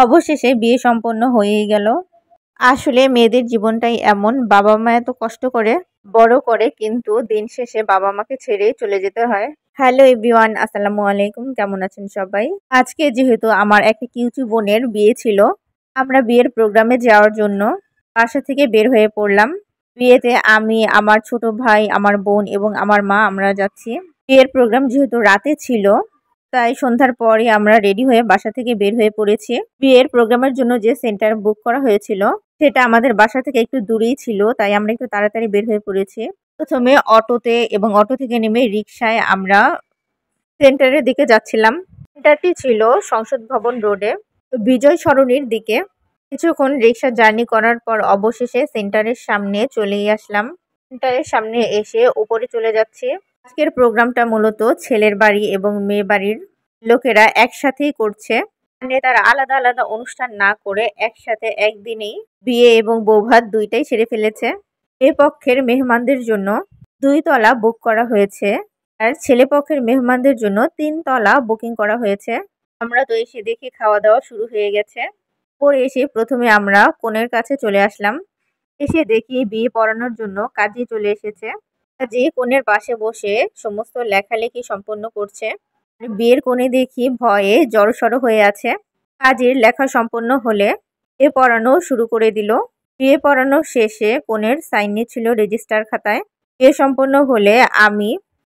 অবশেষে বিয়ে সম্পন্ন হয়েই গেল। আসলে মেয়েদের জীবনটাই এমন, বাবা মা এত কষ্ট করে বড় করে কিন্তু দিন শেষে বাবা মাকে ছেড়েই চলে যেতে হয়। হ্যালো এভরিওয়ান, আসসালামু আলাইকুম। কেমন আছেন সবাই? আজকে যেহেতু আমার একটা কিউচি বোনের বিয়ে ছিল, আমরা বিয়ের প্রোগ্রামে যাওয়ার জন্য বাসা থেকে বের হয়ে পড়লাম। বিয়েতে আমি, আমার ছোট ভাই, আমার বোন এবং আমার মা আমরা যাচ্ছি। বিয়ের প্রোগ্রাম যেহেতু রাতে ছিল, তাই সন্ধ্যার পরে আমরা রেডি হয়ে বাসা থেকে বের হয়ে পড়েছি। বিয়ের প্রোগ্রামের জন্য যে সেন্টার বুক করা হয়েছিল সেটা আমাদের বাসা থেকে একটু দূরেই ছিল, তাই আমরা একটু তাড়াতাড়ি বের হয়ে পড়েছি। প্রথমে অটোতে এবং অটো থেকে নেমে রিকশায় আমরা সেন্টারের দিকে যাচ্ছিলাম। সেন্টারটি ছিল সংসদ ভবন রোডে, বিজয় সরণির দিকে। কিছুক্ষণ রিকশা জার্নি করার পর অবশেষে সেন্টারের সামনে চলেই আসলাম। সেন্টারের সামনে এসে উপরে চলে যাচ্ছি। আজকের প্রোগ্রামটা মূলত ছেলের বাড়ি এবং মেয়ে বাড়ির লোকেরা একসাথেই করছে, মানে তারা আলাদা আলাদা অনুষ্ঠান না করে একসাথে একদিনেই বিয়ে এবং বৌভাত দুইটাই সেরে ফেলেছে। এ পক্ষের মেহমানদের জন্য 2 তলা বুক করা হয়েছে, আর ছেলে পক্ষের মেহমানদের জন্য 3 তলা বুকিং করা হয়েছে। আমরা তো এসে দেখি খাওয়া দাওয়া শুরু হয়ে গেছে। পরে এসে প্রথমে আমরা কনের কাছে চলে আসলাম। এসে দেখি বিয়ে পড়ানোর জন্য কাজী চলে এসেছে। কাজী কনের পাশে বসে সমস্ত লেখালেখি সম্পন্ন করছে। বিয়ের কোণে দেখি ভয়ে জড়সড় হয়ে আছে। কাজীর লেখা সম্পন্ন হলে বিয়ে পড়ানো শুরু করে দিল। বিয়ে পড়ানো শেষে কনের সাইন নিচ্ছিল রেজিস্টার খাতায়। বিয়ে সম্পন্ন হলে আমি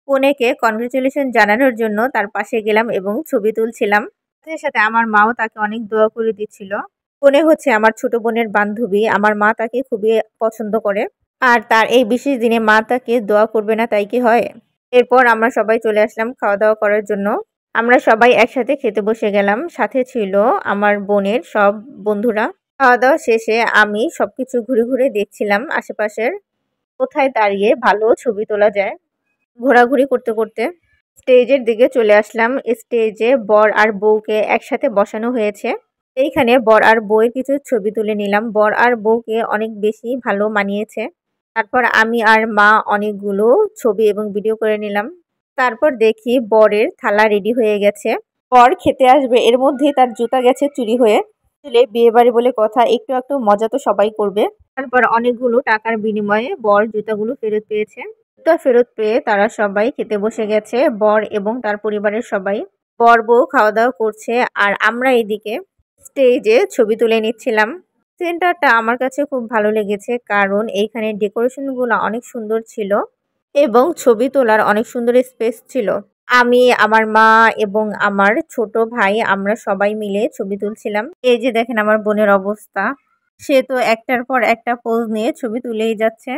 কনেকে কনগ্রেচুলেশন জানানোর জন্য তার পাশে গেলাম এবং ছবি তুলছিলাম। সাথে সাথে আমার মাও তাকে অনেক দোয়া করে দিচ্ছিল। কনে হচ্ছে আমার ছোট বোনের বান্ধবী, আমার মা তাকে খুবই পছন্দ করে, আর তার এই বিশেষ দিনে মা তাকে দোয়া করবে না তাই কি হয়। এরপর আমরা সবাই চলে আসলাম খাওয়া দাওয়া করার জন্য। আমরা সবাই একসাথে খেতে বসে গেলাম, সাথে ছিল আমার বোনের সব বন্ধুরা। খাওয়া দাওয়া শেষে আমি সবকিছু ঘুরে ঘুরে দেখছিলাম আশেপাশের, কোথায় দাঁড়িয়ে ভালো ছবি তোলা যায়। ঘোরাঘুরি করতে করতে স্টেজের দিকে চলে আসলাম। স্টেজে বর আর বউকে একসাথে বসানো হয়েছে। এইখানে বর আর বউয়ের কিছু ছবি তুলে নিলাম। বর আর বউকে অনেক বেশি ভালো মানিয়েছে। তারপর আমি আর মা অনেকগুলো ছবি এবং ভিডিও করে নিলাম। তারপর দেখি বরের থালা রেডি হয়ে গেছে। বর খেতে আসবে, এর মধ্যেই তার জুতা গেছে চুরি হয়ে। আসলে বিয়ে বাড়ি বলে কথা, একটু একটু মজা তো সবাই করবে। তারপর অনেকগুলো টাকার বিনিময়ে বর জুতাগুলো ফেরত পেয়েছে। জুতা ফেরত পেয়ে তারা সবাই খেতে বসে গেছে, বর এবং তার পরিবারের সবাই। বর বউ খাওয়া দাওয়া করছে, আর আমরা এদিকে স্টেজে ছবি তুলে নিচ্ছিলাম। সেন্টারটা আমার কাছে খুব ভালো লেগেছে, কারণ এইখানে ডেকোরেশনগুলো অনেক সুন্দর ছিল এবং ছবি তোলার অনেক সুন্দর স্পেস ছিল। আমি, আমার মা এবং আমার ছোট ভাই আমরা সবাই মিলে ছবি তুলছিলাম। এই যে দেখেন আমার বোনের অবস্থা, সে তো একটার পর একটা পোজ নিয়ে ছবি তুলেই যাচ্ছে।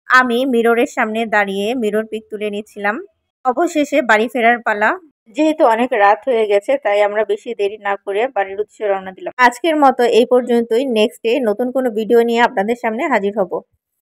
আমি মিররের সামনে দাঁড়িয়ে মিরর পিক তুলে নিচ্ছিলাম। অবশেষে বাড়ি ফেরার পালা। যেহেতু অনেক রাত হয়ে গেছে, তাই আমরা বেশি দেরি না করে বাড়ির উদ্দেশ্যে রওনা দিলাম। আজকের মতো এই পর্যন্তই। নেক্সট ডে নতুন কোনো ভিডিও নিয়ে আপনাদের সামনে হাজির হব।